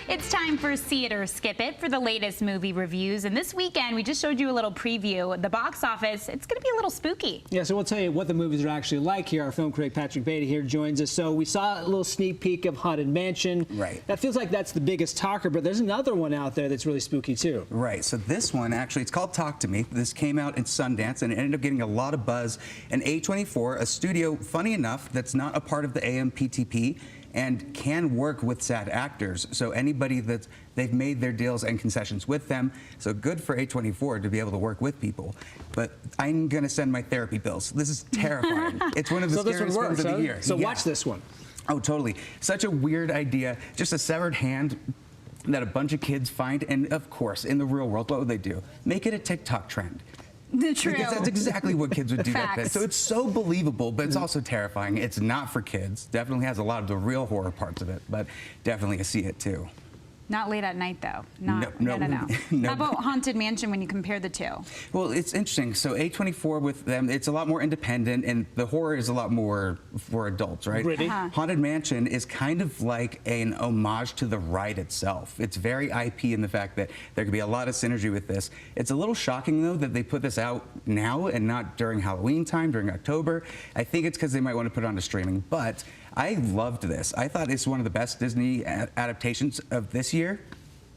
It's time for See It or Skip It for the latest movie reviews. And this weekend, we just showed you a little preview. The box office, it's going to be a little spooky. Yeah, so we'll tell you what the movies are actually like here. Our film critic Patrick Beatty here joins us. So we saw a little sneak peek of Haunted Mansion. Right. That feels like that's the biggest talker, but there's another one out there that's really spooky too. Right. So this one, actually, it's called Talk to Me. This came out in Sundance, and it ended up getting a lot of buzz. And A24, a studio, funny enough, that's not a part of the AMPTP, and can work with sad actors. So anybody that they've made their deals and concessions with them. So good for A24 to be able to work with people. But I'm going to send my therapy bills. This is terrifying. It's one of the scariest films of the year. So watch this one. Oh, totally. Such a weird idea. Just a severed hand that a bunch of kids find. And of course, in the real world, what would they do? Make it a TikTok trend. True. Because that's exactly what kids would do back then. Facts. So it's so believable, but it's also terrifying. It's not for kids. Definitely has a lot of the real horror parts of it, but definitely a see it too. Not late at night, though. No. No. How about Haunted Mansion when you compare the two? Well, it's interesting. So A24 with them, it's a lot more independent, and the horror is a lot more for adults, right? Gritty. Haunted Mansion is kind of like an homage to the ride itself. It's very IP in the fact that there could be a lot of synergy with this. It's a little shocking, though, that they put this out now and not during Halloween time, during October. I think it's because they might want to put it onto streaming, but I loved this. I thought it's one of the best Disney adaptations of this year.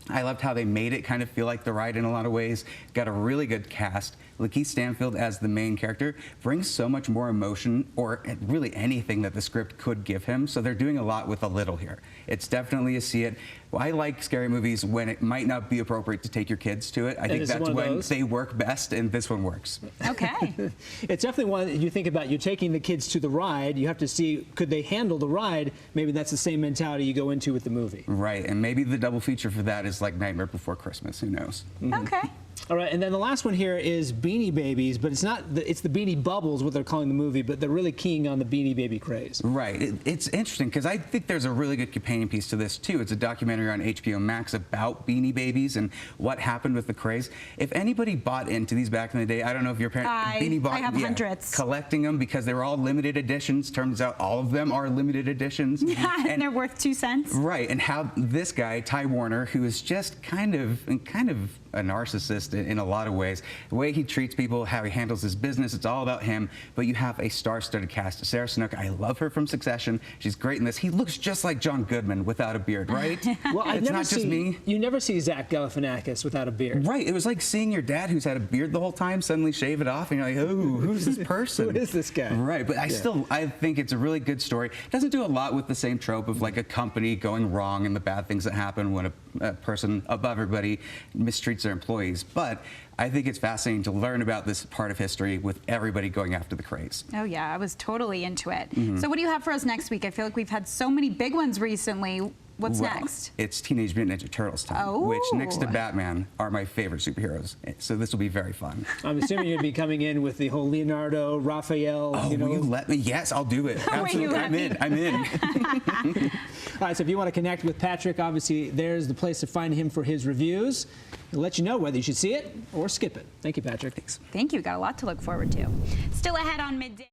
I loved how they made it kind of feel like the ride in a lot of ways. Got a really good cast. Lakeith Stanfield as the main character brings so much more emotion, or really anything that the script could give him. So they're doing a lot with a little here. It's definitely a see it. Well, I like scary movies when it might not be appropriate to take your kids to it. I think that's when they work best, and this one works. Okay. It's definitely one that you think about. You're taking the kids to the ride. You have to see, could they handle the ride? Maybe that's the same mentality you go into with the movie. Right, and maybe the double feature for that is like Nightmare Before Christmas. Who knows? Okay. All right, and then the last one here is Beanie Babies, but it's not. It's the Beanie Bubbles, what they're calling the movie, but they're really keying on the Beanie Baby craze. Right. It's interesting because I think there's a really good companion piece to this too. It's a documentary on HBO Max about Beanie Babies and what happened with the craze. If anybody bought into these back in the day, I don't know if your parents Beanie bought. I have hundreds. Collecting them because they were all limited editions. Turns out all of them are limited editions. Yeah, and they're worth 2 cents. Right, and how this guy Ty Warner, who is just kind of a narcissist in a lot of ways. The way he treats people, how he handles his business, it's all about him. But you have a star-studded cast. Sarah Snook, I love her from Succession. She's great in this. He looks just like John Goodman without a beard, right? Well, it's not just me. You never see Zach Galifianakis without a beard. Right. It was like seeing your dad, who's had a beard the whole time, suddenly shave it off, and you're like, oh, who's this person? Who is this guy? Right. But I think it's a really good story. It doesn't do a lot with the same trope of like a company going wrong and the bad things that happen when a person above everybody mistreats their employees. But I think it's fascinating to learn about this part of history with everybody going after the craze. Oh, yeah. I was totally into it. So what do you have for us next week? I feel like we've had so many big ones recently. What's next? It's Teenage Mutant Ninja Turtles time, which next to Batman are my favorite superheroes. So this will be very fun. I'm assuming you'd be coming in with the whole Leonardo, Raphael. Oh, will you let me? Yes, I'll do it. Absolutely. I'm in. All right, so if you want to connect with Patrick, obviously there's the place to find him for his reviews. He'll let you know whether you should see it or skip it. Thank you, Patrick. Thanks. Thank you. Got a lot to look forward to. Still ahead on Midday.